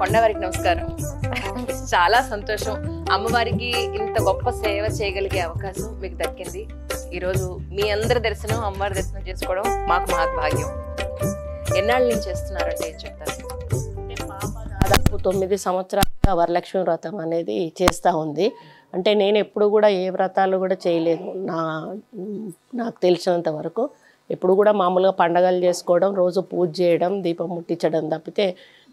కొండవారికి నమస్కారం. చాలా సంతోషం అమ్మవారికి ఇంత గొప్ప సేవ చేయగలిగే అవకాశం మీకు దక్కింది. ఈరోజు మీ అందరి దర్శనం అమ్మవారి దర్శనం చేసుకోవడం మాకు మహద్భాగ్యం. ఎన్నాళ్ళ నుంచి చేస్తున్నారంటే ఏం చెప్తారు? దాదాపు 9 సంవత్సరాలుగా వరలక్ష్మి వ్రతం అనేది చేస్తూ ఉంది. అంటే నేను ఎప్పుడు కూడా ఏ వ్రతాలు కూడా చేయలేదు. నాకు తెలిసినంత వరకు ఎప్పుడు కూడా మామూలుగా పండగలు చేసుకోవడం, రోజు పూజ చేయడం, దీపం ముట్టించడం తప్పితే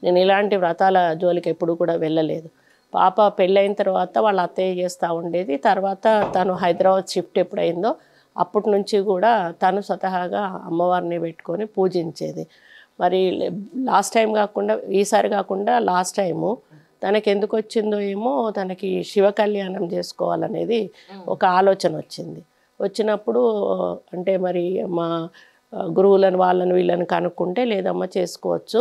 నేను ఇలాంటి వ్రతాల జోలికి ఎప్పుడు కూడా వెళ్ళలేదు. పాప పెళ్ళైన తర్వాత వాళ్ళ అత్తయ్య చేస్తూ ఉండేది. తర్వాత తను హైదరాబాద్ షిఫ్ట్ ఎప్పుడైందో అప్పటి నుంచి కూడా తను స్వతహాగా అమ్మవారిని పెట్టుకొని పూజించేది. మరి లాస్ట్ టైం కాకుండా ఈసారి కాకుండా లాస్ట్ టైము తనకి ఎందుకు వచ్చిందో ఏమో తనకి శివ కళ్యాణం చేసుకోవాలనేది ఒక ఆలోచన వచ్చింది. వచ్చినప్పుడు అంటే మరి మా గురువులను వాళ్ళని వీళ్ళని కనుక్కుంటే లేదమ్మా చేసుకోవచ్చు,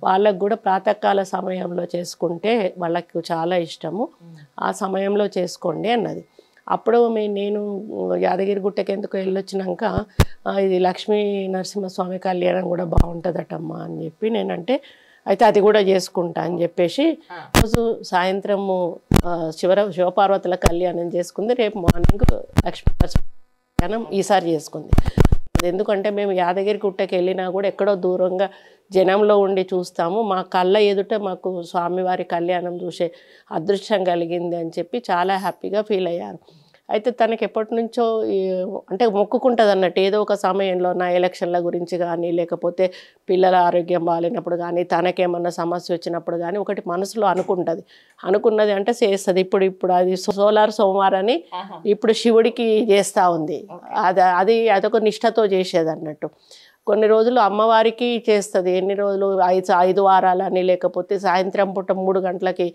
వాళ్ళకు కూడా ప్రాతకాల సమయంలో చేసుకుంటే వాళ్ళకు చాలా ఇష్టము, ఆ సమయంలో చేసుకోండి అన్నది. అప్పుడు నేను యాదగిరిగుట్టకి ఎందుకు వెళ్ళొచ్చినాక ఇది లక్ష్మీ నరసింహస్వామి కళ్యాణం కూడా బాగుంటుందటమ్మా అని చెప్పి నేనంటే అయితే అది కూడా చేసుకుంటా అని చెప్పేసి రోజు సాయంత్రము శివపార్వతుల కళ్యాణం చేసుకుంది. రేపు మార్నింగ్ లక్ష్మీ నరసింహ కళ్యాణం ఈసారి చేసుకుంది. ఎందుకంటే మేము యాదగిరి గుట్టకి వెళ్ళినా కూడా ఎక్కడో దూరంగా జనంలో ఉండి చూస్తాము, మా కళ్ళ ఎదుట మాకు స్వామివారి కళ్యాణం చూసే అదృష్టం కలిగింది అని చెప్పి చాలా హ్యాపీగా ఫీల్ అయ్యారు. అయితే తనకి ఎప్పటి నుంచో అంటే మొక్కుకుంటుంది అన్నట్టు ఏదో ఒక సమయంలో నా ఎలక్షన్ల గురించి కానీ లేకపోతే పిల్లల ఆరోగ్యం బాగాలేనప్పుడు కానీ తనకేమన్నా సమస్య వచ్చినప్పుడు కానీ ఒకటి మనసులో అనుకున్నది అంటే చేస్తుంది. ఇప్పుడు అది సోలార్ సోమవారని ఇప్పుడు శివుడికి చేస్తూ ఉంది. అదొక నిష్ఠతో చేసేది అన్నట్టు. కొన్ని రోజులు అమ్మవారికి చేస్తుంది, ఎన్ని రోజులు 5 వారాలని లేకపోతే సాయంత్రం పూట 3 గంటలకి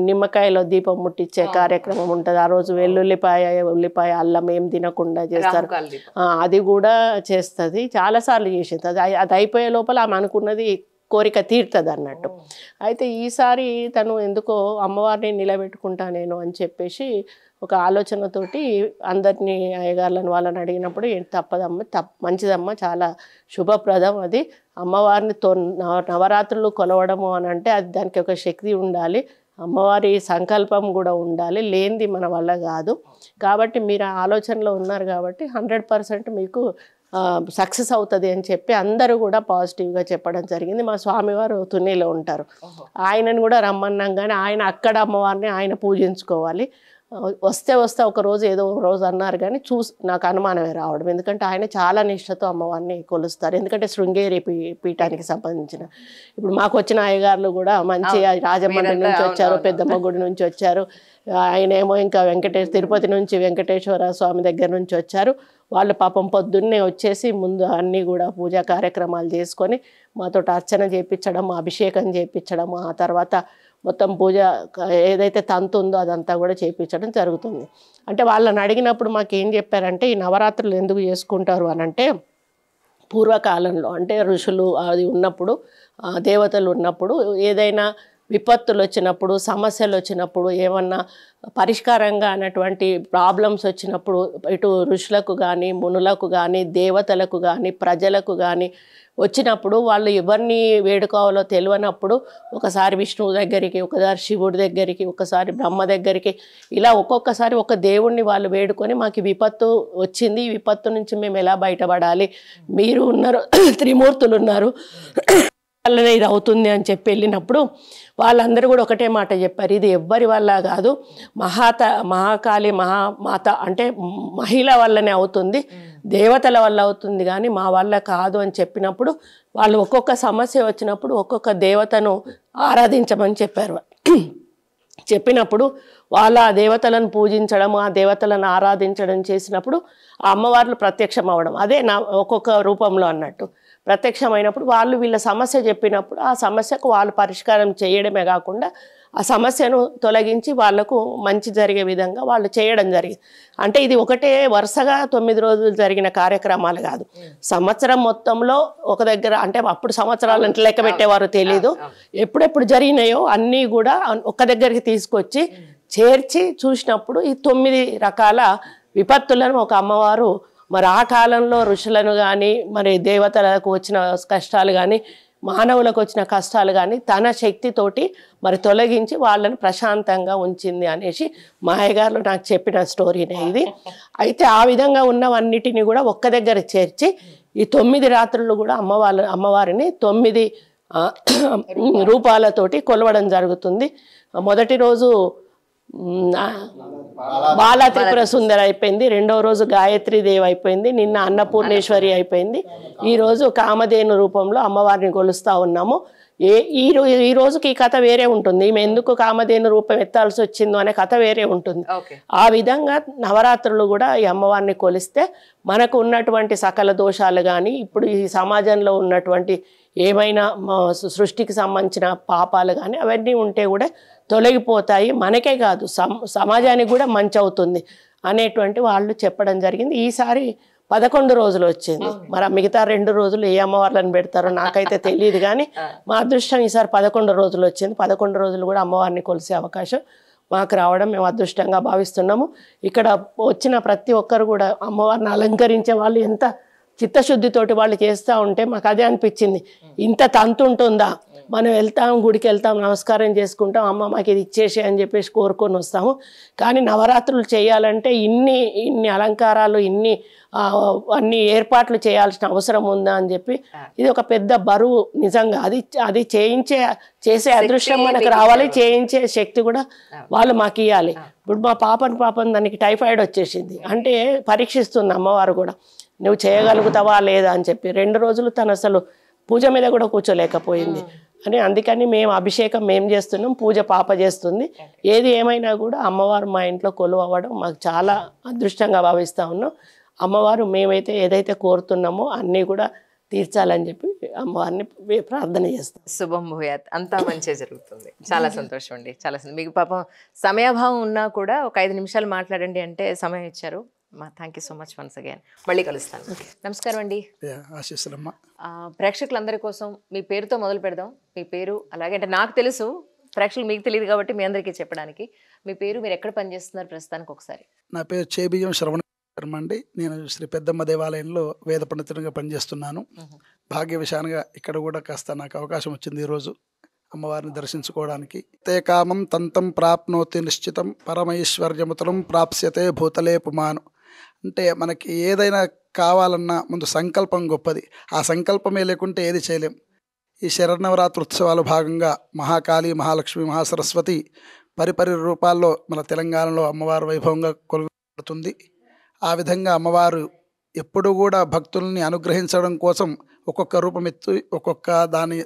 నిమ్మకాయలో దీపం ముట్టించే కార్యక్రమం ఉంటుంది. ఆ రోజు ఉల్లిపాయ అల్లం ఏం తినకుండా చేస్తారు, అది కూడా చేస్తుంది. చాలాసార్లు చేసేది. అది అయిపోయే లోపల ఆమె అనుకున్నది కోరిక తీరుతుంది అన్నట్టు. అయితే ఈసారి తను ఎందుకో అమ్మవారిని నిలబెట్టుకుంటా నేను అని చెప్పేసి ఒక ఆలోచనతోటి అందరినీ అయ్యగారులను వాళ్ళని అడిగినప్పుడు తప్పదమ్మ మంచిదమ్మ, చాలా శుభప్రదం అది. అమ్మవారిని నవరాత్రులు కొలవడము అని అంటే అది దానికి ఒక శక్తి ఉండాలి, అమ్మవారి సంకల్పం కూడా ఉండాలి, లేనిది మన వల్ల కాదు. కాబట్టి మీరు ఆ ఆలోచనలో ఉన్నారు కాబట్టి 100% మీకు సక్సెస్ అవుతుంది అని చెప్పి అందరూ కూడా పాజిటివ్గా చెప్పడం జరిగింది. మా స్వామివారు తునిలో ఉంటారు, ఆయనను కూడా రమ్మన్నాం కానీ ఆయన అక్కడ అమ్మవారిని ఆయన పూజించుకోవాలి. వస్తే ఒక రోజు ఏదో రోజు అన్నారు కానీ నాకు అనుమానమే రావడం. ఎందుకంటే ఆయన చాలా నిష్ఠతో అమ్మవారిని కొలుస్తారు. ఎందుకంటే శృంగేరి పీఠానికి సంబంధించిన ఇప్పుడు మాకు వచ్చిన అయ్యగారులు కూడా మంచి రాజమండ్రి నుంచి వచ్చారు, పెద్దమ్మ గుడి నుంచి వచ్చారు, ఆయన ఏమో ఇంకా తిరుపతి నుంచి వెంకటేశ్వర స్వామి దగ్గర నుంచి వచ్చారు. వాళ్ళు పాపం పొద్దున్నే వచ్చేసి ముందు అన్నీ కూడా పూజా కార్యక్రమాలు చేసుకొని మాతో అర్చన చేయించడం, అభిషేకం చేయించడం, ఆ తర్వాత మొత్తం పూజ ఏదైతే తంతు ఉందో అదంతా కూడా చేయించడం జరుగుతుంది. అంటే వాళ్ళని అడిగినప్పుడు మాకు ఏం చెప్పారంటే ఈ నవరాత్రులు ఎందుకు చేసుకుంటారు అని అంటే పూర్వకాలంలో అంటే ఋషులు అది ఉన్నప్పుడు దేవతలు ఉన్నప్పుడు ఏదైనా విపత్తులు వచ్చినప్పుడు సమస్యలు వచ్చినప్పుడు ఏమన్నా పరిష్కారంగా అన్నటువంటి ప్రాబ్లమ్స్ వచ్చినప్పుడు ఇటు ఋషులకు కానీ మునులకు కానీ దేవతలకు కానీ ప్రజలకు కానీ వచ్చినప్పుడు వాళ్ళు ఎవరిని వేడుకోవాలో తెలియనప్పుడు ఒకసారి విష్ణువు దగ్గరికి, ఒకసారి శివుడి దగ్గరికి, ఒకసారి బ్రహ్మ దగ్గరికి, ఇలా ఒక్కొక్కసారి ఒక దేవుణ్ణి వాళ్ళు వేడుకొని మాకు విపత్తు వచ్చింది, ఈ విపత్తు నుంచి మేము ఎలా బయటపడాలి, మీరు ఉన్నారు, త్రిమూర్తులు ఉన్నారు, వల్లనే ఇది అవుతుంది అని చెప్పి వెళ్ళినప్పుడు వాళ్ళందరూ కూడా ఒకటే మాట చెప్పారు, ఇది ఎవ్వరి వల్ల కాదు, మహాకాళి మహామాత అంటే మహిళ వల్లనే అవుతుంది, దేవతల వల్ల అవుతుంది కానీ మా వల్ల కాదు అని చెప్పినప్పుడు వాళ్ళు ఒక్కొక్క సమస్య వచ్చినప్పుడు ఒక్కొక్క దేవతను ఆరాధించమని చెప్పారు. చెప్పినప్పుడు వాళ్ళ ఆ దేవతలను పూజించడం, ఆ దేవతలను ఆరాధించడం చేసినప్పుడు ఆ అమ్మవార్లు ప్రత్యక్షం అవ్వడం, అదే నా ఒక్కొక్క రూపంలో అన్నట్టు ప్రత్యక్షమైనప్పుడు వాళ్ళు వీళ్ళ సమస్య చెప్పినప్పుడు ఆ సమస్యకు వాళ్ళు పరిష్కారం చేయడమే కాకుండా ఆ సమస్యను తొలగించి వాళ్లకు మంచి జరిగే విధంగా వాళ్ళు చేయడం జరిగింది. అంటే ఇది ఒకటే వరుసగా 9 రోజులు జరిగిన కార్యక్రమాలు కాదు, సంవత్సరం మొత్తంలో ఒక దగ్గర, అంటే అప్పుడు సంవత్సరాలు అంటే లెక్క పెట్టేవారు తెలీదు, ఎప్పుడెప్పుడు జరిగినాయో అన్నీ కూడా ఒక దగ్గరికి తీసుకొచ్చి చేర్చి చూసినప్పుడు ఈ 9 రకాల విపత్తులను ఒక అమ్మవారు మరి ఆ కాలంలో ఋషులను కానీ మరి దేవతలకు వచ్చిన కష్టాలు కానీ మానవులకు వచ్చిన కష్టాలు కానీ తన శక్తితోటి మరి తొలగించి వాళ్ళని ప్రశాంతంగా ఉంచింది అనేసి మా అయ్యగారు నాకు చెప్పిన స్టోరీనే ఇది. అయితే ఆ విధంగా ఉన్నవన్నిటిని కూడా ఒక్క దగ్గర చేర్చి ఈ 9 రాత్రులు కూడా అమ్మవారిని 9 రూపాలతోటి కొలవడం జరుగుతుంది. మొదటి రోజు బాలా త్రిపుర సుందరి అయిపోయింది, రెండవ రోజు గాయత్రి దేవి అయిపోయింది, నిన్న అన్నపూర్ణేశ్వరి అయిపోయింది, ఈరోజు కామధేను రూపంలో అమ్మవారిని కొలుస్తూ ఉన్నాము. ఈ రోజుకి ఈ కథ వేరే ఉంటుంది, ఈమె ఎందుకు కామధేను రూపం ఎత్తాల్సి వచ్చిందో అనే కథ వేరే ఉంటుంది. ఆ విధంగా నవరాత్రులు కూడా ఈ అమ్మవారిని కొలిస్తే మనకు ఉన్నటువంటి సకల దోషాలు కానీ ఇప్పుడు ఈ సమాజంలో ఉన్నటువంటి ఏమైనా సృష్టికి సంబంధించిన పాపాలు కానీ అవన్నీ ఉంటే కూడా తొలగిపోతాయి, మనకే కాదు సమాజానికి కూడా మంచి అవుతుంది అనేటువంటి వాళ్ళు చెప్పడం జరిగింది. ఈసారి 11 రోజులు వచ్చింది, మరి మిగతా 2 రోజులు ఏ అమ్మవార్లను పెడతారో నాకైతే తెలియదు, కానీ మా అదృష్టం ఈసారి 11 రోజులు వచ్చింది. 11 రోజులు కూడా అమ్మవారిని కొలిసే అవకాశం మాకు రావడం మేము అదృష్టంగా భావిస్తున్నాము. ఇక్కడ వచ్చిన ప్రతి ఒక్కరు కూడా అమ్మవారిని అలంకరించే వాళ్ళు ఎంత చిత్తశుద్ధితోటి వాళ్ళు చేస్తూ ఉంటే మాకు అదే అనిపించింది, ఇంత తంతు ఉంటుందా, మనం వెళ్తాం గుడికి వెళ్తాం నమస్కారం చేసుకుంటాం, అమ్మ మాకు ఇది ఇచ్చేసి అని చెప్పేసి కోరుకొని వస్తాము. కానీ నవరాత్రులు చేయాలంటే ఇన్ని అలంకారాలు అన్ని ఏర్పాట్లు చేయాల్సిన అవసరం ఉందా అని చెప్పి ఇది ఒక పెద్ద బరువు. నిజంగా అది చేసే అదృష్టం మనకు రావాలి, చేయించే శక్తి కూడా వాళ్ళు మాకు ఇవ్వాలి. ఇప్పుడు మా పాపం దానికి టైఫాయిడ్ వచ్చేసింది, అంటే పరీక్షిస్తుంది అమ్మవారు కూడా, నువ్వు చేయగలుగుతావా లేదా అని చెప్పి 2 రోజులు తను అసలు పూజ మీద కూడా కూర్చోలేకపోయింది అని. అందుకని మేము అభిషేకం మేము చేస్తున్నాం, పూజ పాప చేస్తుంది. ఏది ఏమైనా కూడా అమ్మవారు మా ఇంట్లో కొలువు అవ్వడం మాకు చాలా అదృష్టంగా భావిస్తూ ఉన్నాం. అమ్మవారు మేమైతే ఏదైతే కోరుతున్నామో అన్నీ కూడా తీర్చాలని చెప్పి అమ్మవారిని ప్రార్థన చేస్తాం. శుభం భూయాత్, అంతా మంచిగా జరుగుతుంది. చాలా సంతోషం అండి, చాలా మీకు పాపం సమయాభావం ఉన్నా కూడా ఒక 5 నిమిషాలు మాట్లాడండి అంటే సమయం ఇచ్చారు. Thank you so much once again. మళ్ళీ కలుస్తాను. నమస్కారం అండి. ప్రేక్షకులందరి కోసం మీ పేరుతో మొదలు పెడదాం. మీ పేరు అలాగే, అంటే నాకు తెలుసు, ప్రేక్షకులు మీకు తెలియదు కాబట్టి మీ అందరికీ చెప్పడానికి మీ పేరు, మీరు ఎక్కడ పనిచేస్తున్నారు ప్రస్తుతానికి ఒకసారి. నా పేరు చేబియ్యం శ్రవణ అండి. నేను శ్రీ పెద్దమ్మ దేవాలయంలో వేద పండితునిగా పనిచేస్తున్నాను. భాగ్య విషయానిగా ఇక్కడ కూడా కాస్త నాకు అవకాశం వచ్చింది ఈరోజు అమ్మవారిని దర్శించుకోవడానికి. తే కామం తంతం ప్రాప్నోతి నిశ్చితం పరమైశ్వర్యముతలం ప్రాప్స్యతే భూతలే పుమాను. అంటే మనకి ఏదైనా కావాలన్నా ముందు సంకల్పం గొప్పది, ఆ సంకల్పమే లేకుంటే ఏది చేయలేం. ఈ శరన్నవరాత్రి ఉత్సవాల భాగంగా మహాకాళి, మహాలక్ష్మి, మహాసరస్వతి పరిపరి రూపాల్లో మన తెలంగాణలో అమ్మవారు వైభవంగా కొలుగుతుంది. ఆ విధంగా అమ్మవారు ఎప్పుడు కూడా భక్తుల్ని అనుగ్రహించడం కోసం ఒక్కొక్క రూపం ఎత్తి ఒక్కొక్క దాని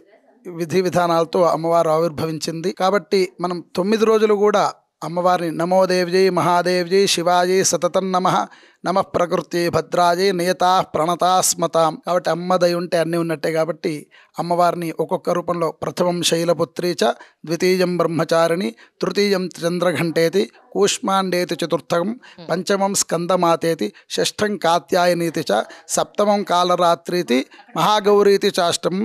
విధి విధానాలతో అమ్మవారు ఆవిర్భవించింది. కాబట్టి మనం 9 రోజులు కూడా అమ్మవారిని నమో దేవ్యై మహాదేవ్యై శివాయై సతతం నమః ప్రకృతి భద్రాయై నియతా ప్రణతా స్మతాం. కాబట్టి అమ్మదై ఉంటే అన్నీ ఉన్నట్టే. కాబట్టి అమ్మవారిని ఒక్కొక్క రూపంలో ప్రథమం శైలపుత్రీ చ, ద్వితీయం బ్రహ్మచారిణి, తృతీయం చంద్రఘంటేతి, కూష్మాండేతి చతుర్థం, పంచమం స్కందమాతేతి, షష్ఠం కాత్యాయనీతి చ, సప్తమం కాలరాత్రీతి, మహాగౌరీతి చాష్టం,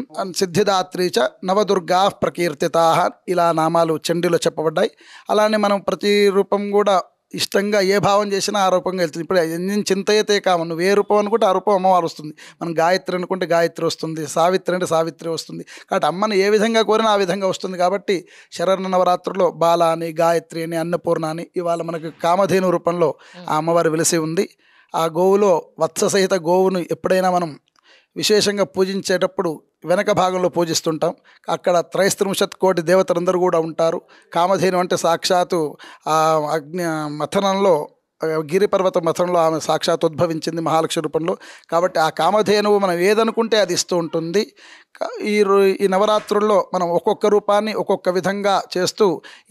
సిద్ధిదాత్రీ చ, నవదుర్గా ప్రకీర్తితా. ఇలా నామాలు చండీలో చెప్పబడ్డాయి. అలానే మనం ప్రతి రూపం కూడా ఇష్టంగా ఏ భావం చేసినా ఆ రూపంగా వెళ్తుంది. ఇప్పుడు నేను చింతయితే కామ, నువ్వు ఏ రూపం అనుకుంటే ఆ రూపం అమ్మవారు వస్తుంది. మనం గాయత్రి అనుకుంటే గాయత్రి వస్తుంది, సావిత్రి అంటే సావిత్రి వస్తుంది. కాబట్టి అమ్మని ఏ విధంగా కోరినా ఆ విధంగా వస్తుంది. కాబట్టి శరణ నవరాత్రుల్లో బాల అని, గాయత్రి అని, అన్నపూర్ణ అని ఇవాళ మనకు కామధేను రూపంలో ఆ అమ్మవారు వెలిసి ఉంది. ఆ గోవులో వత్ససహిత గోవును ఎప్పుడైనా మనం విశేషంగా పూజించేటప్పుడు వెనక భాగంలో పూజిస్తుంటాం. అక్కడ 330 కోటి దేవతలందరూ కూడా ఉంటారు. కామధేను అంటే సాక్షాత్తు ఆ అగ్ని మథనంలో గిరిపర్వత మథంలో ఆమె సాక్షాత్ ఉద్భవించింది మహాలక్ష్మి రూపంలో. కాబట్టి ఆ కామధేనువు మనం ఏదనుకుంటే అది ఇస్తూ ఉంటుంది. ఈ నవరాత్రుల్లో మనం ఒక్కొక్క రూపాన్ని ఒక్కొక్క విధంగా చేస్తూ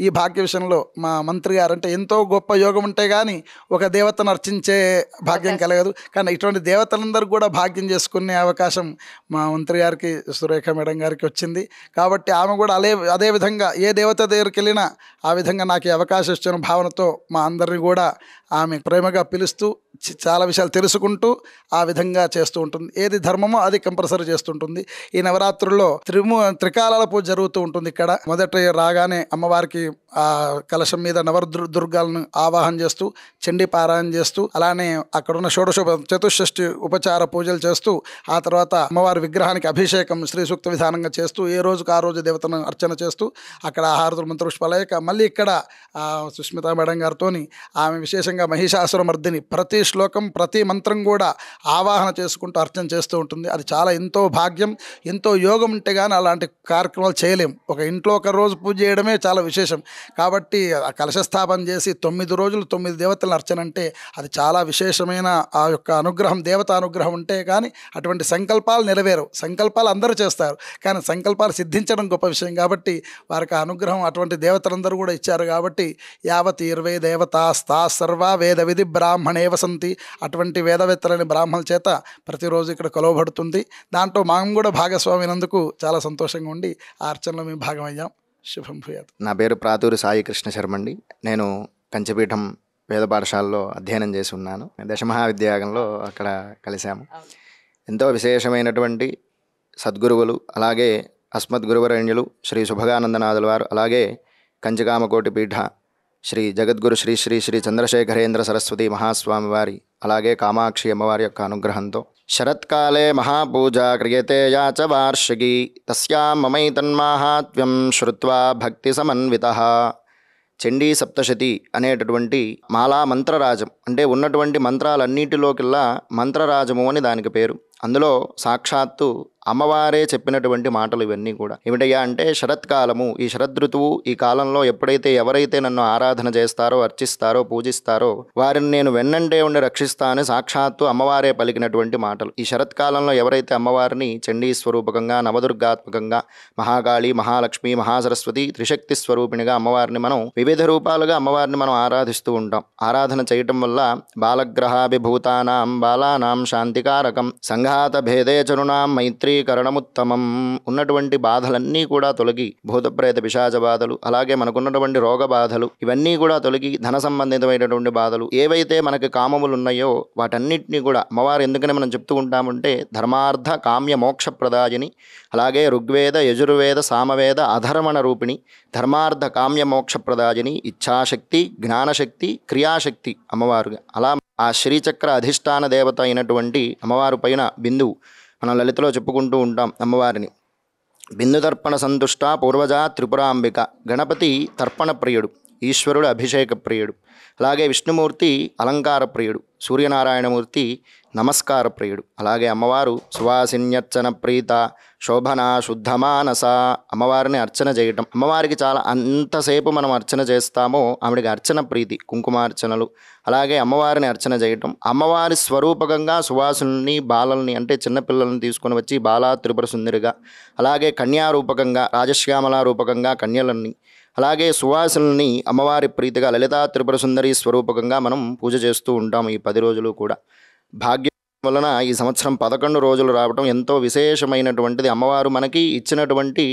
ఈ భాగ్య విషయంలో మా మంత్రి గారు అంటే ఎంతో గొప్ప యోగం ఉంటే కానీ ఒక దేవతను అర్చించే భాగ్యం కలగదు. కానీ ఇటువంటి దేవతలందరూ కూడా భాగ్యం చేసుకునే అవకాశం మా మంత్రి గారికి, సురేఖ మేడం గారికి వచ్చింది. కాబట్టి ఆమె కూడా అదే విధంగా ఏ దేవత దగ్గరికి వెళ్ళినా ఆ విధంగా నాకు ఈ అవకాశం ఇచ్చిన భావనతో మా అందరినీ కూడా ఆమె ప్రేమగా పిలుస్తూ చాలా విషయాలు తెలుసుకుంటూ ఆ విధంగా చేస్తూ ఉంటుంది. ఏది ధర్మమో అది కంపల్సరీ చేస్తుంటుంది. ఈ నవరాత్రుల్లో త్రికాలాల పూజ జరుగుతూ ఉంటుంది. ఇక్కడ మొదట రాగానే అమ్మవారికి ఆ కలశం మీద దుర్గాలను ఆవాహన చేస్తూ చండీ పారాయణ చేస్తూ అలానే అక్కడున్న చతుషష్ఠి ఉపచార పూజలు చేస్తూ ఆ తర్వాత అమ్మవారి విగ్రహానికి అభిషేకం శ్రీ సూక్త విధానంగా చేస్తూ ఏ రోజుకు ఆ రోజు దేవతను అర్చన చేస్తూ అక్కడ హారతులు మంత్రపుష్పాలయ్యాక మళ్ళీ ఇక్కడ సుష్మిత మేడం గారితో ఆమె విశేషంగా మహిషాసురమర్దిని ప్రతి శ్లోకం ప్రతి మంత్రం కూడా ఆవాహన చేసుకుంటూ అర్చన చేస్తూ ఉంటుంది. అది చాలా ఎంతో భాగ్యం, ఎంతో యోగం ఉంటే కానీ అలాంటి కార్యక్రమాలు చేయలేం. ఒక ఇంట్లో ఒక రోజు పూజ చేయడమే చాలా విశేషం. కాబట్టి ఆ కలశస్థాపన చేసి 9 రోజులు 9 దేవతలను అర్చన అంటే అది చాలా విశేషమైన ఆ యొక్క అనుగ్రహం, దేవతా అనుగ్రహం ఉంటే కానీ అటువంటి సంకల్పాలు నెరవేరవు. సంకల్పాలు అందరూ చేస్తారు కానీ సంకల్పాలు సిద్ధించడం గొప్ప విషయం. కాబట్టి వారికి ఆ అనుగ్రహం అటువంటి దేవతలందరూ కూడా ఇచ్చారు. కాబట్టి యావత్ 20 దేవతాస్తా సర్వ వేద విధి బ్రాహ్మణే వసంతి, అటువంటి వేదవేత్తలని బ్రాహ్మణుల చేత ప్రతిరోజు ఇక్కడ కొలవబడుతుంది. దాంట్లో మనం కూడా భాగస్వామైనందుకు చాలా సంతోషంగా ఉండి ఆ అర్చనలో మేము భాగమయ్యాం. శుభం భూయాత్. నా పేరు ప్రాతూరి సాయి కృష్ణ శర్మ అండి. నేను కంచిపీఠం వేద పాఠశాలలో అధ్యయనం చేసి ఉన్నాను. దశమహావిద్యాయాగంలో అక్కడ కలిశాము. ఎంతో విశేషమైనటువంటి సద్గురువులు, అలాగే అస్మద్ గురువరేణ్యులు శ్రీ శుభగానందనాథుల వారు, అలాగే కంచికామకోటి పీఠ శ్రీ జగద్గురు శ్రీ శ్రీ శ్రీ చంద్రశేఖరేంద్ర సరస్వతి మహాస్వామి వారి, అలాగే కామాక్షి అమ్మవారి యొక్క అనుగ్రహంతో శరత్కాలే మహాపూజా క్రియతే యా చ వార్షికీ తస్యాం మమైతన్మాహాత్మ్యం శ్రుత్వా భక్తి సమన్వితః. చండీ సప్తశతి అనేటటువంటి మాలా మంత్రరాజం అంటే ఉన్నటువంటి మంత్రాలన్నిటిలోకెల్లా మంత్రరాజము అని దానికి పేరు. అందులో సాక్షాత్తు అమ్మవారే చెప్పినటువంటి మాటలు ఇవన్నీ కూడా ఏమిటయ్యా అంటే శరత్కాలము, ఈ శరదృతువు, ఈ కాలంలో ఎప్పుడైతే ఎవరైతే నన్ను ఆరాధన చేస్తారో, అర్చిస్తారో, పూజిస్తారో వారిని నేను వెన్నంటే ఉండి రక్షిస్తానని సాక్షాత్తు అమ్మవారే పలికినటువంటి మాటలు. ఈ శరత్కాలంలో ఎవరైతే అమ్మవారిని చండీ స్వరూపకంగా, నవదుర్గాత్మకంగా, మహాకాళి, మహాలక్ష్మి, మహాసరస్వతి, త్రిశక్తి స్వరూపిణిగా అమ్మవారిని మనం వివిధ రూపాలుగా అమ్మవారిని మనం ఆరాధిస్తూ ఉంటాం. ఆరాధన చేయటం వల్ల బాలగ్రహాభిభూతానాం బాలానాం శాంతికారకం సంఘాత భేదే చరుణాం మైత్రీకరణముత్తమం. ఉన్నటువంటి బాధలన్నీ కూడా తొలగి, భూతప్రేత పిశాచ బాధలు, అలాగే మనకున్నటువంటి రోగ బాధలు ఇవన్నీ కూడా తొలగి, ధన సంబంధితమైనటువంటి బాధలు ఏవైతే మనకి కామములు ఉన్నాయో వాటన్నిటినీ కూడా అమ్మవారు ఎందుకని మనం చెప్తూ ఉంటామంటే ధర్మార్థ కామ్య మోక్ష ప్రదాయని, అలాగే ఋగ్వేద యజుర్వేద సామవేద అధర్మణ రూపిణి, ధర్మార్థ కామ్య మోక్ష ప్రదాయని, ఇచ్ఛాశక్తి, జ్ఞానశక్తి, క్రియాశక్తి అమ్మవారుగా. అలా ఆ శ్రీచక్ర అధిష్టాన దేవత అయినటువంటి అమ్మవారు పైన బిందువు మనం లలితలో చెప్పుకుంటూ ఉంటాం అమ్మవారిని. బిందు తర్పణ సంతుష్ట పూర్వజ త్రిపురాంబిక. గణపతి తర్పణ ప్రియుడు, ఈశ్వరుడు అభిషేక ప్రియుడు, అలాగే విష్ణుమూర్తి అలంకార ప్రియుడు, సూర్యనారాయణమూర్తి నమస్కార ప్రియుడు, అలాగే అమ్మవారు సువాసిన్యర్చన ప్రీత శోభన శుద్ధమానస. అమ్మవారిని అర్చన చేయటం, అమ్మవారికి చాలా అంతసేపు మనం అర్చన చేస్తామో ఆవిడికి అర్చన ప్రీతి, కుంకుమార్చనలు, అలాగే అమ్మవారిని అర్చన చేయటం. అమ్మవారి స్వరూపకంగా సువాసుల్ని, బాలల్ని అంటే చిన్నపిల్లల్ని తీసుకొని వచ్చి బాలా త్రిపుర సుందరిగా, అలాగే కన్యారూపకంగా రాజశ్యామల రూపకంగా కన్యలన్నీ, అలాగే సువాసుల్ని అమ్మవారి ప్రీతిగా లలితా త్రిపుర సుందరి స్వరూపకంగా మనం పూజ చేస్తూ ఉంటాం ఈ 10 రోజులు కూడా. భాగ్యం వలన ఈ సంవత్సరం 11 రోజులు రావటం ఎంతో విశేషమైనటువంటిది. అమ్మవారు మనకి ఇచ్చినటువంటి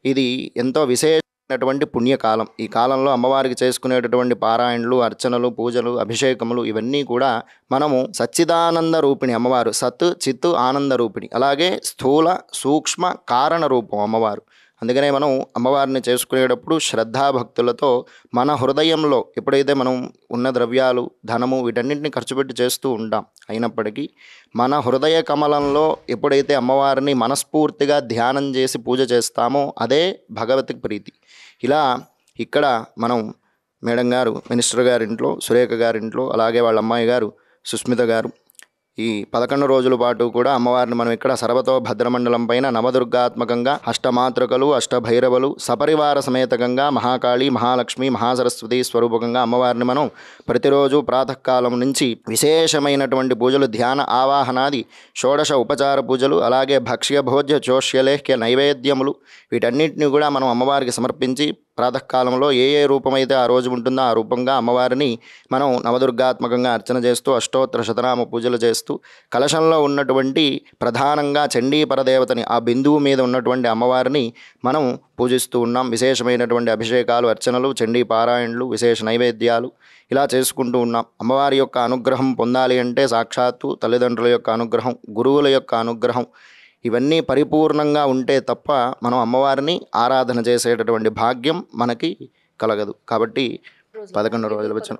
ఇది ఎంతో విశేషమైనటువంటి పుణ్యకాలం. ఈ కాలంలో అమ్మవారికి చేసుకునేటటువంటి పారాయణలు, అర్చనలు, పూజలు, అభిషేకములు ఇవన్నీ కూడా మనము సచ్చిదానంద రూపిణి అమ్మవారు, సత్ చిత్ ఆనంద రూపిణి, అలాగే స్థూల సూక్ష్మ కారణ రూపం అమ్మవారు. అందుకనే మనం అమ్మవారిని చేసుకునేటప్పుడు శ్రద్ధాభక్తులతో మన హృదయంలో ఎప్పుడైతే మనం ఉన్న ద్రవ్యాలు, ధనము వీటన్నింటిని ఖర్చు పెట్టి చేస్తూ ఉంటాం, అయినప్పటికీ మన హృదయ కమలంలో ఎప్పుడైతే అమ్మవారిని మనస్ఫూర్తిగా ధ్యానం చేసి పూజ చేస్తామో అదే భగవతి ప్రీతి. ఇలా ఇక్కడ మనం మేడం గారు, మినిస్టర్ గారింట్లో, సురేఖ గారింట్లో, అలాగే వాళ్ళ అమ్మాయి గారు సుస్మిత గారు, ఈ 11 రోజుల పాటు కూడా అమ్మవారిని మనం ఇక్కడ సర్వతో భద్రమండలం పైన నవదుర్గాత్మకంగా అష్టమాతృకలు అష్టభైరవులు సపరివార సమేతకంగా మహాకాళి మహాలక్ష్మి మహాసరస్వతి స్వరూపకంగా అమ్మవారిని మనం ప్రతిరోజు ప్రాతకాలం నుంచి విశేషమైనటువంటి పూజలు ధ్యాన ఆవాహనాది షోడశ ఉపచార పూజలు అలాగే భక్ష్య భోజ్య చోష్యలేఖ్య నైవేద్యములు వీటన్నిటిని కూడా మనం అమ్మవారికి సమర్పించి ప్రాతకాలంలో ఏ రూపమైతే ఆ రోజు ఉంటుందో ఆ రూపంగా అమ్మవారిని మనం నవదుర్గాత్మకంగా అర్చన చేస్తూ అష్టోత్తర శతనామ పూజలు చేస్తూ కలశంలో ఉన్నటువంటి ప్రధానంగా చండీ పరదేవతని ఆ బిందువు మీద ఉన్నటువంటి అమ్మవారిని మనం పూజిస్తూ ఉన్నాం. విశేషమైనటువంటి అభిషేకాలు అర్చనలు చండీ పారాయణలు విశేష నైవేద్యాలు ఇలా చేసుకుంటూ ఉన్నాం. అమ్మవారి యొక్క అనుగ్రహం పొందాలి అంటే సాక్షాత్తు తల్లిదండ్రుల యొక్క అనుగ్రహం గురువుల యొక్క అనుగ్రహం ఇవన్నీ పరిపూర్ణంగా ఉంటే తప్ప మనం అమ్మవారిని ఆరాధన చేసేటటువంటి భాగ్యం మనకి కలగదు. కాబట్టి 11 రోజులు వచ్చిన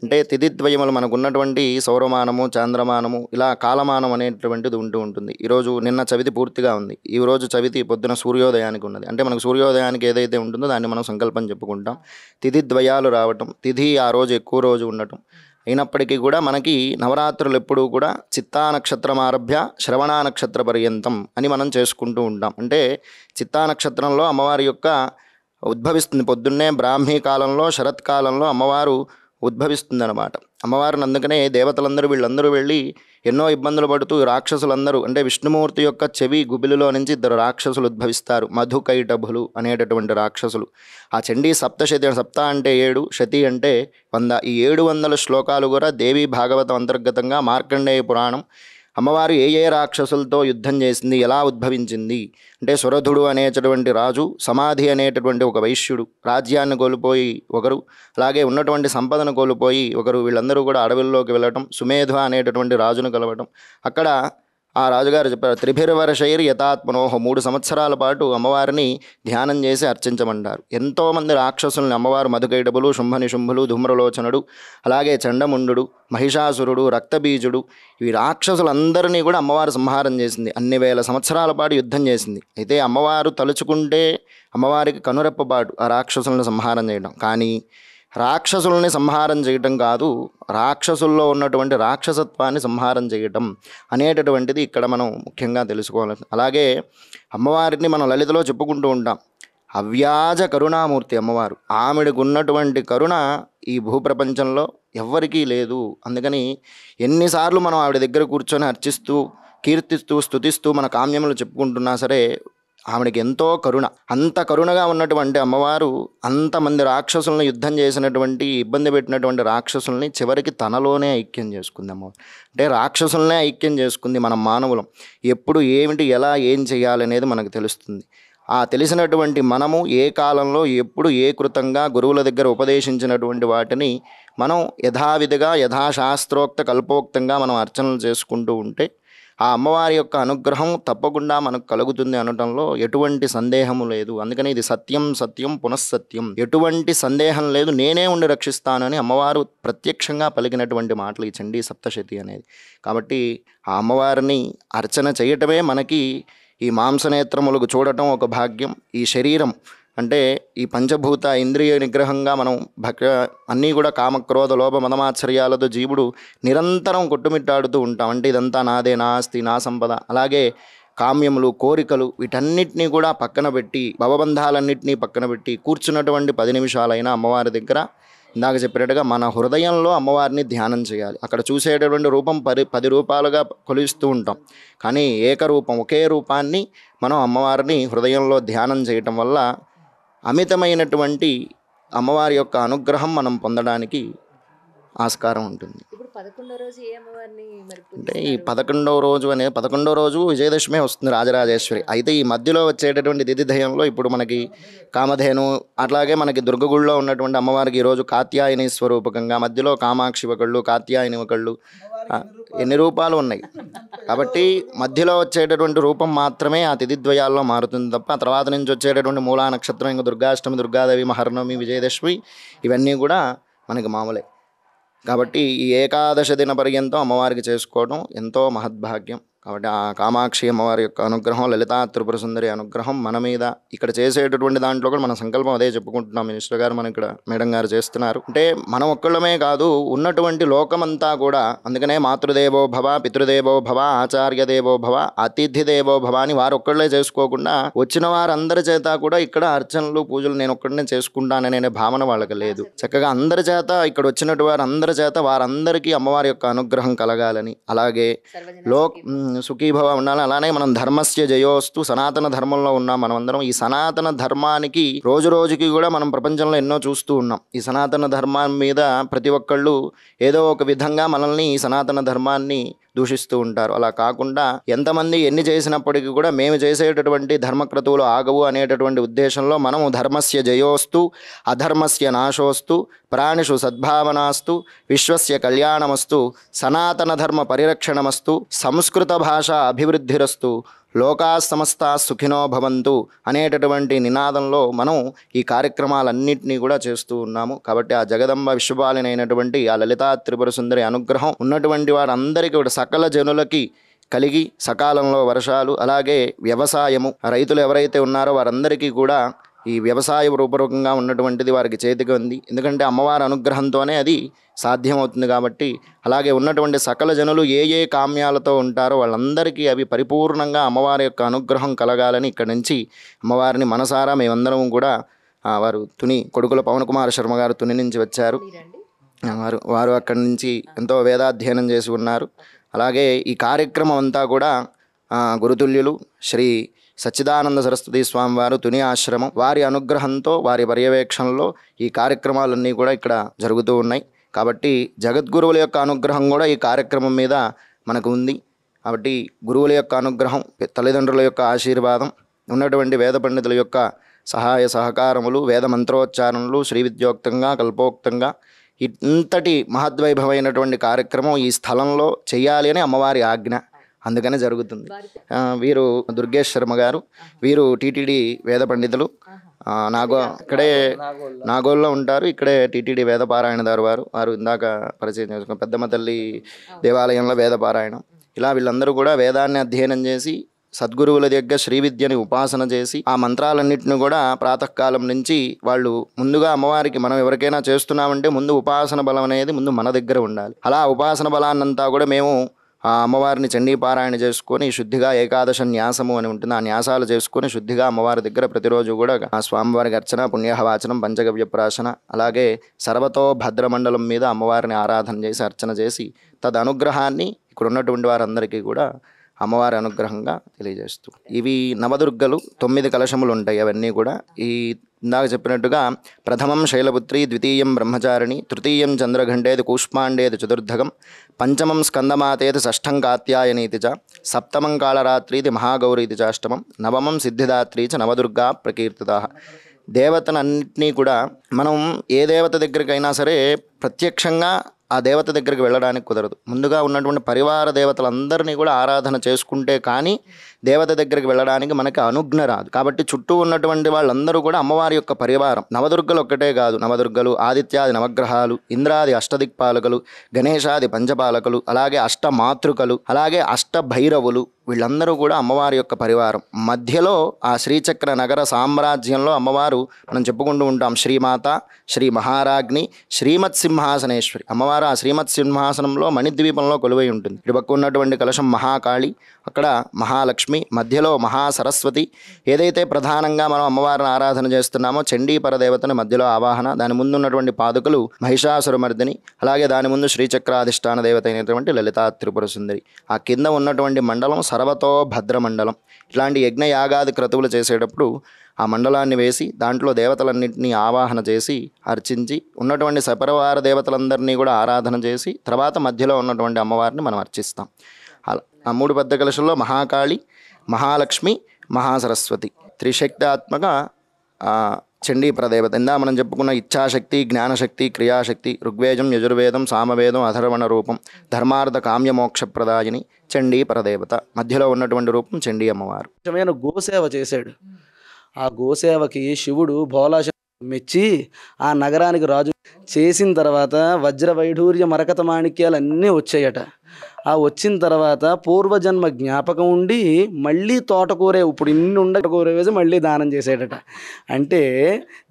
అంటే తిథిద్వయములు మనకు ఉన్నటువంటి సౌరమానము చాంద్రమానము ఇలా కాలమానం అనేటువంటిది ఉంటుంది. ఈరోజు నిన్న చవితి పూర్తిగా ఉంది. ఈ రోజు చవితి పొద్దున సూర్యోదయానికి ఉన్నది. అంటే మనకు సూర్యోదయానికి ఏదైతే ఉంటుందో దాన్ని మనం సంకల్పం చెప్పుకుంటాం. తిథిద్వయాలు రావటం తిథి ఆ రోజు ఎక్కువ రోజు ఉండటం అయినప్పటికీ కూడా మనకి నవరాత్రులు ఎప్పుడూ కూడా చిత్తా నక్షత్రం ఆరభ్య శ్రవణ నక్షత్ర పర్యంతం అని మనం చేసుకుంటూ ఉంటాం. అంటే చిత్తా నక్షత్రంలో అమ్మవారి యొక్క ఉద్భవిస్తుంది. పొద్దున్నే బ్రాహ్మీ కాలంలో శరత్కాలంలో అమ్మవారు ఉద్భవిస్తుంది అన్నమాట. అమ్మవారిని అందుకనే దేవతలందరూ వీళ్ళందరూ వెళ్ళి ఎన్నో ఇబ్బందులు పడుతూ రాక్షసులందరూ అంటే విష్ణుమూర్తి యొక్క చెవి గుబిలిలో నుంచి 2 రాక్షసులు ఉద్భవిస్తారు. మధుకైటభులు అనేటటువంటి రాక్షసులు. ఆ చండీ సప్తశతి సప్త అంటే 7 శతి అంటే 100 ఈ 700 శ్లోకాలు కూడా దేవీ భాగవతం అంతర్గతంగా మార్కండేయ పురాణం అమ్మవారు ఏ రాక్షసులతో యుద్ధం చేసింది ఎలా ఉద్భవించింది అంటే సురధుడు అనేటటువంటి రాజు సమాధి అనేటటువంటి ఒక వైశ్యుడు రాజ్యాన్ని కోల్పోయి ఒకరు అలాగే ఉన్నటువంటి సంపదను కోల్పోయి ఒకరు వీళ్ళందరూ కూడా అడవుల్లోకి వెళ్ళటం సుమేధ అనేటటువంటి రాజును కలవటం అక్కడ ఆ రాజుగారు చెప్పారు త్రిభిర్వర్షైర్ యథాత్మనోహ 3 సంవత్సరాల పాటు అమ్మవారిని ధ్యానం చేసి అర్చించమంటారు. ఎంతోమంది రాక్షసుల్ని అమ్మవారు మధుకైటబులు శుంభనిశుంభులు ధూమ్రలోచనుడు అలాగే చండముండు మహిషాసురుడు రక్తబీజుడు ఈ రాక్షసులందరినీ కూడా అమ్మవారు సంహారం చేసింది. అన్ని వేల సంవత్సరాల పాటు యుద్ధం చేసింది. అయితే అమ్మవారు తలుచుకుంటే అమ్మవారికి కనురెప్పపాటు ఆ రాక్షసులను సంహారం చేయడం. కానీ రాక్షసుల్ని సంహారం చేయటం కాదు రాక్షసుల్లో ఉన్నటువంటి రాక్షసత్వాన్ని సంహారం చేయటం అనేటటువంటిది ఇక్కడ మనం ముఖ్యంగా తెలుసుకోవాలి. అలాగే అమ్మవారిని మనం లలితలో చెప్పుకుంటూ ఉంటాం. అవ్యాజ కరుణామూర్తి అమ్మవారు. ఆమెకు ఉన్నటువంటి కరుణ ఈ భూప్రపంచంలో ఎవ్వరికీ లేదు. అందుకని ఎన్నిసార్లు మనం ఆవిడ దగ్గర కూర్చొని అర్చిస్తూ కీర్తిస్తూ స్తుతిస్తూ మన కామ్యములు చెప్పుకుంటున్నా సరే ఆవిడకి ఎంతో కరుణ. అంత కరుణగా ఉన్నటువంటి అమ్మవారు అంతమంది రాక్షసులను యుద్ధం చేసినటువంటి ఇబ్బంది పెట్టినటువంటి రాక్షసుల్ని చివరికి తనలోనే ఐక్యం చేసుకుంది అమ్మవారు. అంటే రాక్షసులనే ఐక్యం చేసుకుంది. మనం మానవులం ఎప్పుడు ఏమిటి ఎలా ఏం చేయాలనేది మనకు తెలుస్తుంది. ఆ తెలిసినటువంటి మనము ఏ కాలంలో ఎప్పుడు ఏ కృతంగా గురువుల దగ్గర ఉపదేశించినటువంటి వాటిని మనం యథావిధిగా యథాశాస్త్రోక్త కల్పోక్తంగా మనం అర్చనలు చేసుకుంటూ ఉంటే ఆ అమ్మవారి యొక్క అనుగ్రహం తప్పకుండా మనకు కలుగుతుంది అనటంలో ఎటువంటి సందేహము లేదు. అందుకని ఇది సత్యం సత్యం పునఃసత్యం, ఎటువంటి సందేహం లేదు. నేనే ఉండి రక్షిస్తానని అమ్మవారు ప్రత్యక్షంగా పలికినటువంటి మాటలు ఈ చండీ సప్తశతి అనేది. కాబట్టి ఆ అమ్మవారిని అర్చన చేయటమే మనకి ఈ మాంసనేత్రములకు చూడటం ఒక భాగ్యం. ఈ శరీరం అంటే ఈ పంచభూత ఇంద్రియ నిగ్రహంగా మనం అన్నీ కూడా కామక్రోధ లోభ మదమాశ్చర్యాలతో జీవుడు నిరంతరం కొట్టుమిట్టాడుతూ ఉంటాం. అంటే ఇదంతా నాదే, నా ఆస్తి, నా సంపద, అలాగే కామ్యములు కోరికలు వీటన్నిటినీ కూడా పక్కన పెట్టి భవబంధాలన్నింటినీ పక్కన పెట్టి కూర్చున్నటువంటి 10 నిమిషాలైనా అమ్మవారి దగ్గర ఇందాక చెప్పినట్టుగా మన హృదయంలో అమ్మవారిని ధ్యానం చేయాలి. అక్కడ చూసేటటువంటి రూపం 10 రూపాలుగా కొలుస్తూ ఉంటాం. కానీ ఏకరూపం ఒకే రూపాన్ని మనం అమ్మవారిని హృదయంలో ధ్యానం చేయటం వల్ల అమితమైనటువంటి అమ్మవారి యొక్క అనుగ్రహం మనం పొందడానికి ఆస్కారం ఉంటుంది. ఇప్పుడు 11వ రోజు ఏ అమ్మవారిని మరి అంటే ఈ 11వ రోజు 11వ రోజు విజయదశమి వస్తుంది రాజరాజేశ్వరి. అయితే ఈ మధ్యలో వచ్చేటటువంటి తిథిదయంలో ఇప్పుడు మనకి కామధేను అట్లాగే మనకి దుర్గగుడిలో ఉన్నటువంటి అమ్మవారికి ఈరోజు కాత్యాయని స్వరూపకంగా మధ్యలో కామాక్షి ఒకళ్ళు కాత్యాయని ఒకళ్ళు ఎన్ని రూపాలు ఉన్నాయి. కాబట్టి మధ్యలో వచ్చేటటువంటి రూపం మాత్రమే ఆ తిథిద్వయాల్లో మారుతుంది తప్ప ఆ తర్వాత నుంచి వచ్చేటటువంటి మూలా నక్షత్రం ఇంకా దుర్గాష్టమి దుర్గాదేవి మహర్నవమి విజయదశమి ఇవన్నీ కూడా మనకి మామూలే. కాబట్టి ఈ ఏకాదశ దిన పర్యంతం అమ్మవారికి చేసుకోవడం ఎంతో మహద్భాగ్యం. కాబట్టి ఆ కామాక్షి అమ్మవారి యొక్క అనుగ్రహం, లలితా త్రిపుర సుందరి అనుగ్రహం మన మీద ఇక్కడ చేసేటటువంటి దాంట్లో కూడా మన సంకల్పం అదే చెప్పుకుంటున్నాం. మినిస్టర్ గారు మనం ఇక్కడ మేడం గారు చేస్తున్నారు అంటే మనం ఒక్కళ్ళమే కాదు, ఉన్నటువంటి లోకమంతా కూడా. అందుకనే మాతృదేవో భవ, పితృదేవో భవ, ఆచార్య దేవో భవ, అతిథి దేవో భవ అని వారు ఒక్కళ్ళే చేసుకోకుండా వచ్చిన వారందరి చేత కూడా ఇక్కడ అర్చనలు పూజలు నేను ఒక్కడనే చేసుకుంటాననే భావన వాళ్ళకి లేదు. చక్కగా అందరి చేత ఇక్కడ వచ్చినట్టు వారు అందరి చేత వారందరికీ అమ్మవారి యొక్క అనుగ్రహం కలగాలని, అలాగే సుఖీభవ ఉండాలి. అలానే మనం ధర్మస్య జయోస్తు, సనాతన ధర్మంలో ఉన్నాం మనమందరం. ఈ సనాతన ధర్మానికి రోజు రోజుకి కూడా మనం ప్రపంచంలో ఎన్నో చూస్తూ ఉన్నాం. ఈ సనాతన ధర్మం మీద ప్రతి ఒక్కళ్ళు ఏదో ఒక విధంగా మనల్ని ఈ సనాతన ధర్మాన్ని దూషిస్తూ ఉంటారు. అలా కాకుండా ఎంతమంది ఎన్ని చేసినప్పటికీ కూడా మేము చేసేటటువంటి ధర్మక్రతువులు ఆగవు అనేటటువంటి ఉద్దేశంలో మనము ధర్మస్య జయోస్తు, అధర్మస్య నాశోస్తు, ప్రాణిషు సద్భావనాస్తు, విశ్వస్య కళ్యాణమస్తు, సనాతన ధర్మ పరిరక్షణమస్తు, సంస్కృత భాష అభివృద్ధిరస్తు, లోకా సమస్తా సుఖినో భవంతు అనేటటువంటి నినాదంలో మనం ఈ కార్యక్రమాలన్నింటినీ కూడా చేస్తూ ఉన్నాము. కాబట్టి ఆ జగదంబ విశ్వపాలినైనటువంటి ఆ లలితా త్రిపుర సుందరి అనుగ్రహం ఉన్నటువంటి వారందరికీ కూడా సకల జనులకి కలిగి సకాలంలో వర్షాలు, అలాగే వ్యవసాయము, రైతులు ఎవరైతే ఉన్నారో వారందరికీ కూడా ఈ వ్యవసాయ రూపరూపంగా ఉన్నటువంటిది వారికి చేతికి ఉంది. ఎందుకంటే అమ్మవారి అనుగ్రహంతోనే అది సాధ్యమవుతుంది కాబట్టి. అలాగే ఉన్నటువంటి సకల జనులు ఏ ఏ కామ్యాలతో ఉంటారో వాళ్ళందరికీ అవి పరిపూర్ణంగా అమ్మవారి యొక్క అనుగ్రహం కలగాలని ఇక్కడి నుంచి అమ్మవారిని మనసారా మేమందరం కూడా వారు తుని కొడుకుల పవన్ కుమార్ శర్మ గారు తుని నుంచి వచ్చారు. వారు అక్కడి నుంచి ఎంతో వేదాధ్యయనం చేసి ఉన్నారు. అలాగే ఈ కార్యక్రమం అంతా కూడా గురుతుల్యులు శ్రీ సచ్చిదానంద సరస్వతి స్వామివారు తుని ఆశ్రమం వారి అనుగ్రహంతో వారి పర్యవేక్షణలో ఈ కార్యక్రమాలన్నీ కూడా ఇక్కడ జరుగుతూ ఉన్నాయి. కాబట్టి జగద్గురువుల యొక్క అనుగ్రహం కూడా ఈ కార్యక్రమం మీద మనకు ఉంది. కాబట్టి గురువుల యొక్క అనుగ్రహం, తల్లిదండ్రుల యొక్క ఆశీర్వాదం, ఉన్నటువంటి వేద పండితుల యొక్క సహాయ సహకారములు, వేద మంత్రోచ్చారణలు శ్రీ విద్యోక్తంగా కల్పోక్తంగా ఇంతటి మహద్వైభవమైనటువంటి కార్యక్రమం ఈ స్థలంలో చేయాలి అని అమ్మవారి ఆజ్ఞ. అందుకనే జరుగుతుంది. వీరు దుర్గేష్ శర్మ గారు, వీరు టీటీడీ వేద పండితులు, ఇక్కడే నాగోల్లో ఉంటారు. ఇక్కడే టీటీడీ వేద పారాయణదారు వారు ఇందాక పరిచయం చేసుకున్న పెద్దమ్మ తల్లి దేవాలయంలో వేద పారాయణం. ఇలా వీళ్ళందరూ కూడా వేదాన్ని అధ్యయనం చేసి సద్గురువుల దగ్గర శ్రీ విద్యని ఉపాసన చేసి ఆ మంత్రాలన్నింటిని కూడా ప్రాతకాలం నుంచి వాళ్ళు ముందుగా అమ్మవారికి మనం ఎవరికైనా చేస్తున్నామంటే ముందు ఉపాసన బలం అనేది ముందు మన దగ్గర ఉండాలి. అలా ఉపాసన బలాన్నంతా కూడా మేము ఆ అమ్మవారిని చండీ పారాయణ చేసుకొని శుద్ధిగా ఏకాదశ న్యాసము అని ఉంటుంది, ఆ న్యాసాలు చేసుకొని శుద్ధిగా అమ్మవారి దగ్గర ప్రతిరోజు కూడా ఆ స్వామివారికి అర్చన, పుణ్యహవాచనం, పంచగవ్య ప్రాశన, అలాగే సర్వతో భద్రమండలం మీద అమ్మవారిని ఆరాధన చేసి అర్చన చేసి తద్ అనుగ్రహాన్ని ఇక్కడ ఉన్నటువంటి వారందరికీ కూడా అమ్మవారి అనుగ్రహంగా తెలియజేస్తూ ఇవి నవదుర్గలు 9 కలశములు ఉంటాయి. అవన్నీ కూడా ఈ ఇందాక చెప్పినట్టుగా ప్రథమం శైలపుత్రి, ద్వితీయం బ్రహ్మచారిణి, తృతీయం చంద్రఘంటేది కూష్మాండేది చతుర్థకం, పంచమం స్కందమాతేది షష్ఠం కాత్యాయనీతి చ, సప్తమం కాళరాత్రీది మహాగౌరీతి చాష్టమం, నవమం సిద్ధిదాత్రీ చ నవదుర్గా ప్రకీర్తితాః. దేవతలన్నింటినీ కూడా మనం ఏ దేవత దగ్గరికైనా సరే ప్రత్యక్షంగా ఆ దేవత దగ్గరికి వెళ్ళడానికి కుదరదు. ముందుగా ఉన్నటువంటి పరివార దేవతలందరినీ కూడా ఆరాధన చేసుకుంటే కానీ దేవత దగ్గరికి వెళ్ళడానికి మనకి అనుజ్ఞ రాదు. కాబట్టి చుట్టూ ఉన్నటువంటి వాళ్ళందరూ కూడా అమ్మవారి యొక్క పరివారం. నవదుర్గలు ఒక్కటే కాదు, నవదుర్గలు, ఆదిత్యాది నవగ్రహాలు, ఇంద్రాది అష్టదిక్పాలకులు, గణేశాది పంచపాలకులు, అలాగే అష్టమాతృకలు, అలాగే అష్టభైరవులు, వీళ్ళందరూ కూడా అమ్మవారి యొక్క పరివారం. మధ్యలో ఆ శ్రీచక్ర నగర సామ్రాజ్యంలో అమ్మవారు మనం చెప్పుకుంటూ ఉంటాం శ్రీమాత, శ్రీ మహారాజ్ని, శ్రీమత్ సింహాసనేశ్వరి. అమ్మవారు ఆ శ్రీమత్ సింహాసనంలో మణిద్వీపంలో కొలువై ఉంటుంది. ఇటు పక్క ఉన్నటువంటి కలశం మహాకాళి, అక్కడ మహాలక్ష్మి, మధ్యలో మహాసరస్వతి. ఏదైతే ప్రధానంగా మనం అమ్మవారిని ఆరాధన చేస్తున్నామో చండీపర దేవతని మధ్యలో ఆవాహన, దాని ముందు ఉన్నటువంటి పాదుకలు మహిషాసురమర్దిని, అలాగే దాని ముందు శ్రీచక్రాధిష్టాన దేవత అయినటువంటి లలితా త్రిపుర సుందరి. ఆ కింద ఉన్నటువంటి మండలం సర్వతో భద్రమండలం. ఇట్లాంటి యజ్ఞ యాగాది క్రతువులు చేసేటప్పుడు ఆ మండలాన్ని వేసి దాంట్లో దేవతలన్నింటినీ ఆవాహన చేసి అర్చించి ఉన్నటువంటి సపరివార దేవతలందరినీ కూడా ఆరాధన చేసి తర్వాత మధ్యలో ఉన్నటువంటి అమ్మవారిని మనం అర్చిస్తాం. ఆ 3 పెద్ద కలశంలో మహాకాళి, మహాలక్ష్మి, మహాసరస్వతి త్రిశక్తాత్మక చండీపర దేవత. ఇందా మనం చెప్పుకున్న ఇచ్ఛాశక్తి, జ్ఞానశక్తి, క్రియాశక్తి, ఋగ్వేదం, యజుర్వేదం, సామవేదం, అధర్వణ రూపం, ధర్మార్థ కామ్యమోక్షప్రదాయిని చండీపర దేవత. మధ్యలో ఉన్నటువంటి రూపం చండీ అమ్మవారు. గోసేవ చేశాడు. ఆ గోసేవకి శివుడు భోలా మెచ్చి ఆ నగరానికి రాజు చేసిన తర్వాత వజ్ర వైఢూర్య మరకత మాణిక్యాలు అన్నీ వచ్చాయట. ఆ వచ్చిన తర్వాత పూర్వజన్మ జ్ఞాపకం ఉండి మళ్ళీ తోటకూరే, ఇప్పుడు ఇన్ని ఉండకూర వేసి మళ్ళీ దానం చేసేటట. అంటే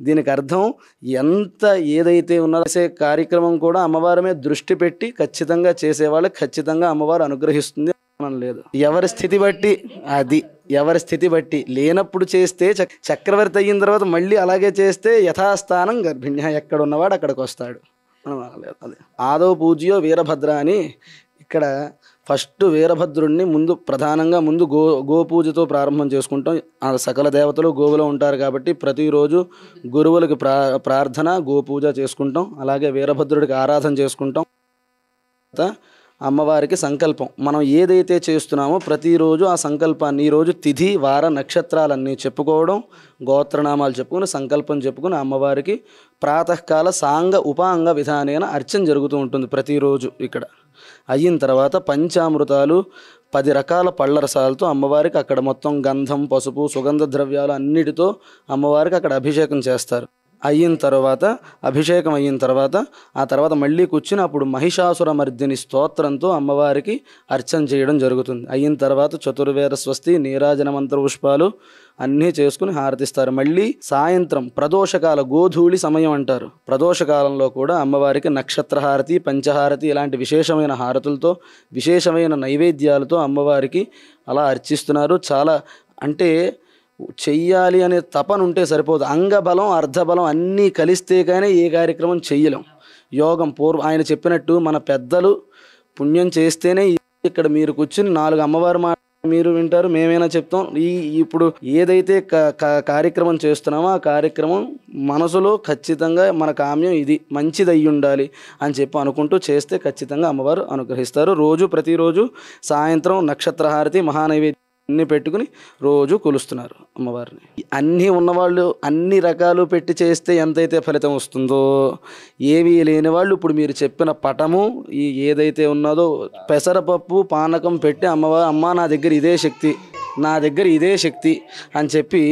దీనికి అర్థం ఎంత ఏదైతే ఉన్నదో కార్యక్రమం కూడా అమ్మవారి మీద దృష్టి పెట్టి ఖచ్చితంగా చేసేవాళ్ళకి ఖచ్చితంగా అమ్మవారు అనుగ్రహిస్తుంది లేదు. ఎవరి స్థితి బట్టి అది, ఎవరి స్థితి బట్టి లేనప్పుడు చేస్తే చక్రవర్తి అయిన తర్వాత మళ్ళీ అలాగే చేస్తే యథాస్థానం గర్భిణ్య, ఎక్కడ ఉన్నవాడు అక్కడికి వస్తాడు. అదే ఆదవ పూజ్యో వీరభద్ర అని ఇక్కడ ఫస్ట్ వీరభద్రుడిని ముందు ప్రధానంగా ముందు గోపూజతో ప్రారంభం చేసుకుంటాం. ఆ సకల దేవతలు గోవులో ఉంటారు కాబట్టి ప్రతిరోజు గురువులకి ప్రార్థన గోపూజ చేసుకుంటాం. అలాగే వీరభద్రుడికి ఆరాధన చేసుకుంటాం. అమ్మవారికి సంకల్పం మనం ఏదైతే చేస్తున్నామో ప్రతిరోజు ఆ సంకల్పాన్ని ఈరోజు తిథి వార నక్షత్రాలన్నీ చెప్పుకోవడం, గోత్రనామాలు చెప్పుకుని సంకల్పం చెప్పుకుని అమ్మవారికి ప్రాతకాల సాంగ ఉపాంగ విధానేన అర్చన జరుగుతూ ఉంటుంది ప్రతిరోజు. ఇక్కడ అయిన తర్వాత పంచామృతాలు 10 రకాల పళ్ళ రసాలతో అమ్మవారికి అక్కడ మొత్తం గంధం, పసుపు, సుగంధ ద్రవ్యాలు అన్నిటితో అమ్మవారికి అక్కడ అభిషేకం చేస్తారు. అయిన తర్వాత అభిషేకం అయిన తర్వాత ఆ తర్వాత మళ్ళీ కూర్చుని అప్పుడు మహిషాసుర మర్దిని స్తోత్రంతో అమ్మవారికి అర్చన చేయడం జరుగుతుంది. అయిన తర్వాత చతుర్వేద స్వస్తి, నీరాజన మంత్ర పుష్పాలు అన్నీ చేసుకుని హారతిస్తారు. మళ్ళీ సాయంత్రం ప్రదోషకాల గోధూళి సమయం అంటారు. ప్రదోషకాలంలో కూడా అమ్మవారికి నక్షత్రహారతి, పంచహారతి ఇలాంటి విశేషమైన హారతులతో విశేషమైన నైవేద్యాలతో అమ్మవారికి అలా అర్చిస్తున్నారు. చాలా అంటే చెయ్యాలి అనే తపన ఉంటే సరిపోదు, అంగబలం అర్ధబలం అన్నీ కలిస్తే కానీ ఏ కార్యక్రమం చెయ్యలేం. యోగం ఆయన చెప్పినట్టు మన పెద్దలు పుణ్యం చేస్తేనే ఇక్కడ మీరు కూర్చుని 4 అమ్మవారి మాట మీరు వింటారు, మేమైనా చెప్తాం. ఇప్పుడు ఏదైతే కార్యక్రమం చేస్తున్నామో ఆ కార్యక్రమం మనసులో ఖచ్చితంగా మన కామ్యం ఇది మంచిది అయ్యి ఉండాలి అని చెప్పి అనుకుంటూ చేస్తే ఖచ్చితంగా అమ్మవారు అనుగ్రహిస్తారు. ప్రతిరోజు సాయంత్రం నక్షత్రహారతి మహానైవేద్యం అన్నీ పెట్టుకుని రోజు కొలుస్తున్నారు అమ్మవారిని. అన్నీ ఉన్నవాళ్ళు అన్ని రకాలు పెట్టి చేస్తే ఎంతైతే ఫలితం వస్తుందో, ఏమీ లేని వాళ్ళు ఇప్పుడు మీరు చెప్పిన పటము ఏదైతే ఉన్నదో పెసరపప్పు పానకం పెట్టి అమ్మ నా దగ్గర ఇదే శక్తి అని చెప్పి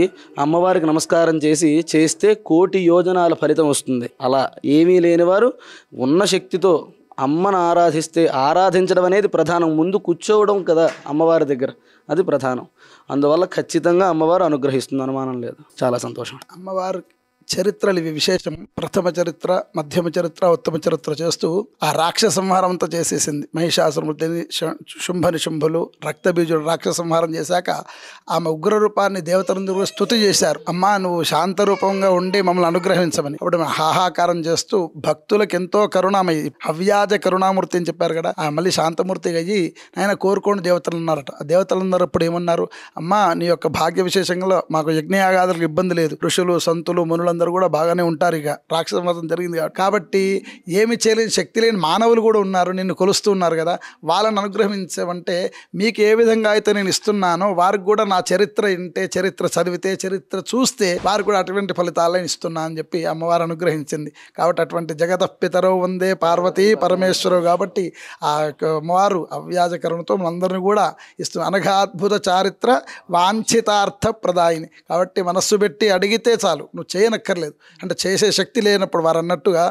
అమ్మవారికి నమస్కారం చేస్తే 1,000,000 యోజనాల ఫలితం వస్తుంది. అలా ఏమీ లేనివారు ఉన్న శక్తితో అమ్మను ఆరాధించడం అనేది ప్రధానం. ముందు కూర్చోవడం కదా అమ్మవారి దగ్గర, అది ప్రధానం. అందువల్ల ఖచ్చితంగా అమ్మవారు అనుగ్రహిస్తుంది, అనుమానం లేదు. చాలా సంతోషం. అమ్మవారు చరిత్రలు ఇవి విశేషం. ప్రథమ చరిత్ర, మధ్యమ చరిత్ర, ఉత్తమ చరిత్ర చేస్తూ ఆ రాక్షస సంహారం అంతా చేసేసింది. మహిషాసురమూర్తిని, శుంభులు, రక్తబీజుడు రాక్షస సంహారం చేశాక ఆమె ఉగ్రరూపాన్ని దేవతలందరూ స్తుతి చేశారు. అమ్మా నువ్వు శాంతరూపంగా ఉండి మమ్మల్ని అనుగ్రహించమని. అప్పుడు హాహాకారం చేస్తూ భక్తులకు ఎంతో కరుణామయ్యి అవ్యాజ కరుణామూర్తి అని చెప్పారు కదా, మళ్ళీ శాంతమూర్తిగా అయ్యి ఆయన కోరుకోండి దేవతలు అన్నారట. ఆ దేవతలందరూ ఇప్పుడు ఏమన్నారు, అమ్మా నీ యొక్క భాగ్య విశేషంలో మాకు యజ్ఞయాగాదులకు ఇబ్బంది లేదు, ఋషులు సంతులు మునులు అందరూ కూడా బాగానే ఉంటారు. ఇక రాక్షస మతం జరిగింది కాబట్టి ఏమి చేయలేని శక్తి లేని మానవులు కూడా ఉన్నారు, నిన్ను కొలుస్తూ ఉన్నారు కదా, వాళ్ళని అనుగ్రహించమంటే మీకు ఏ విధంగా అయితే నేను ఇస్తున్నానో వారికి కూడా నా చరిత్ర వింటే, చరిత్ర చదివితే, చరిత్ర చూస్తే వారికి కూడా అటువంటి ఫలితాలను ఇస్తున్నా అని చెప్పి అమ్మవారు అనుగ్రహించింది. కాబట్టి అటువంటి జగతపితరో వందే పార్వతీ పరమేశ్వరు కాబట్టి ఆ అమ్మవారు అవ్యాజకరణతో మనందరినీ కూడా ఇస్తుంది. అనఘాద్భుత చారిత్ర వాంఛితార్థ ప్రదాయిని. కాబట్టి మనస్సు పెట్టి అడిగితే చాలు, నువ్వు చేయనక్కర్లేదు. అంటే చేసే శక్తి లేనప్పుడు వారు అన్నట్టుగా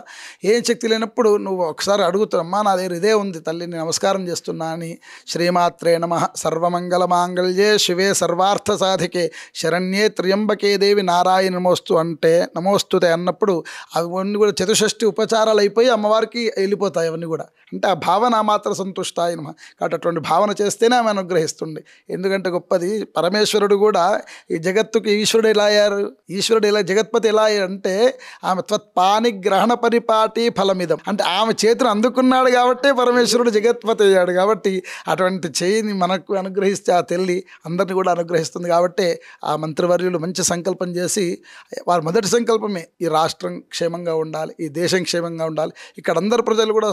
ఏం శక్తి లేనప్పుడు నువ్వు ఒకసారి అడుగుతున్నమ్మా నా దగ్గర ఇదే ఉంది తల్లిని నమస్కారం చేస్తున్నా అని. శ్రీమాత్రే నమః. సర్వమంగళ మాంగళ్యే శివే సర్వార్థ సాధికే శరణ్యే త్ర్యంబకే దేవి నారాయణ నమోస్తు అంటే నమోస్తుతే అన్నప్పుడు అవన్నీ కూడా చతుషష్ఠి ఉపచారాలు అయిపోయి అమ్మవారికి వెళ్ళిపోతాయి అవన్నీ కూడా. అంటే ఆ భావన మాత్ర సంతుష్టాయి నమః. కాబట్టి అటువంటి భావన చేస్తేనే ఆమె అనుగ్రహిస్తుంది. ఎందుకంటే గొప్పది పరమేశ్వరుడు కూడా ఈ జగత్తుకి ఈశ్వరుడు ఎలా అయ్యారు, ఈశ్వరుడు ఎలా జగత్పతి ఎలా అంటే ఆమె త్వత్పాని గ్రహణ పరిపాటి ఫలమిదం అంటే ఆమె చేతిని అందుకున్నాడు కాబట్టి పరమేశ్వరుడు జగత్పతి అయ్యాడు. కాబట్టి అటువంటి చేయిని మనకు అనుగ్రహిస్తే ఆ తల్లి అందరిని కూడా అనుగ్రహిస్తుంది. కాబట్టి ఆ మంత్రివర్యులు మంచి సంకల్పం చేసి వారి మొదటి సంకల్పమే ఈ రాష్ట్రం క్షేమంగా ఉండాలి, ఈ దేశం క్షేమంగా ఉండాలి, ఇక్కడ అందరు ప్రజలు కూడా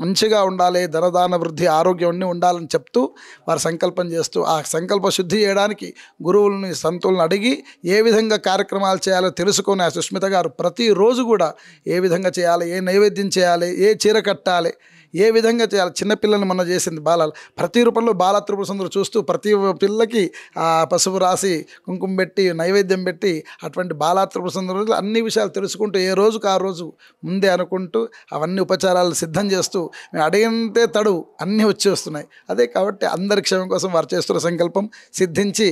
మంచిగా ఉండాలి, ధనదాన వృద్ధి ఆరోగ్యం అన్నీ ఉండాలని చెప్తూ వారు సంకల్పం చేస్తూ ఆ సంకల్ప శుద్ధి చేయడానికి గురువులని సంతులను అడిగి ఏ విధంగా కార్యక్రమాలు చేయాలో తెలుసుకొని ఆ సుస్మిత గారు ప్రతిరోజు కూడా ఏ విధంగా చేయాలి, ఏ నైవేద్యం చేయాలి, ఏ చీర కట్టాలి, ఏ విధంగా చేయాలి. చిన్నపిల్లల్ని మొన్న చేసింది బాలలు, ప్రతి రూపంలో బాల త్రిపుర సుందరి చూస్తూ ప్రతి పిల్లకి పసుపు రాసి కుంకుమ పెట్టి నైవేద్యం పెట్టి అటువంటి బాల త్రిపుర సుందరి అన్ని విషయాలు తెలుసుకుంటూ ఏ రోజుకు ఆ రోజు ముందే అనుకుంటూ అవన్నీ ఉపచారాలు సిద్ధం చేస్తూ మేము అడిగితే తడు అన్నీ వచ్చి వస్తున్నాయి. అదే కాబట్టి అందరి క్షేమం కోసం వారు చేస్తున్న సంకల్పం సిద్ధించి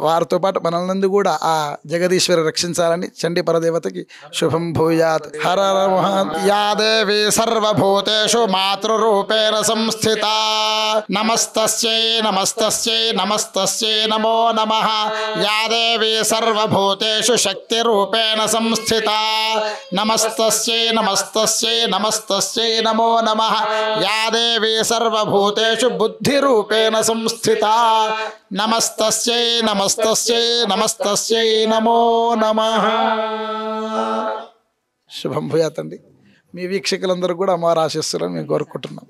వారితో పాటు మనల్ని కూడా ఆ జగదీశ్వరి రక్షించాలని చండీ పరదేవతకి శుభం భూయాత్. హర యా దేవి సర్వభూతేషు మాతృరూపేణ సంస్థిత నమస్తస్యై నమస్తస్యై నమస్తస్యై నమో నమః. యా దేవి సర్వభూతేషు శక్తిరూపేణ సంస్థిత నమస్తస్యై నమస్తస్యై నమస్తస్యై నమో నమః. యా దేవి సర్వభూతేషు బుద్ధిరూపేణ సంస్థిత నమస్తస్యై నమస్తస్యై నమస్తస్యై నమో నమః. శుభం భూయాత్ అండి. మీ వీక్షకులందరూ కూడా అమ్మవారి ఆశీస్సులను మేము కోరుకుంటున్నాం.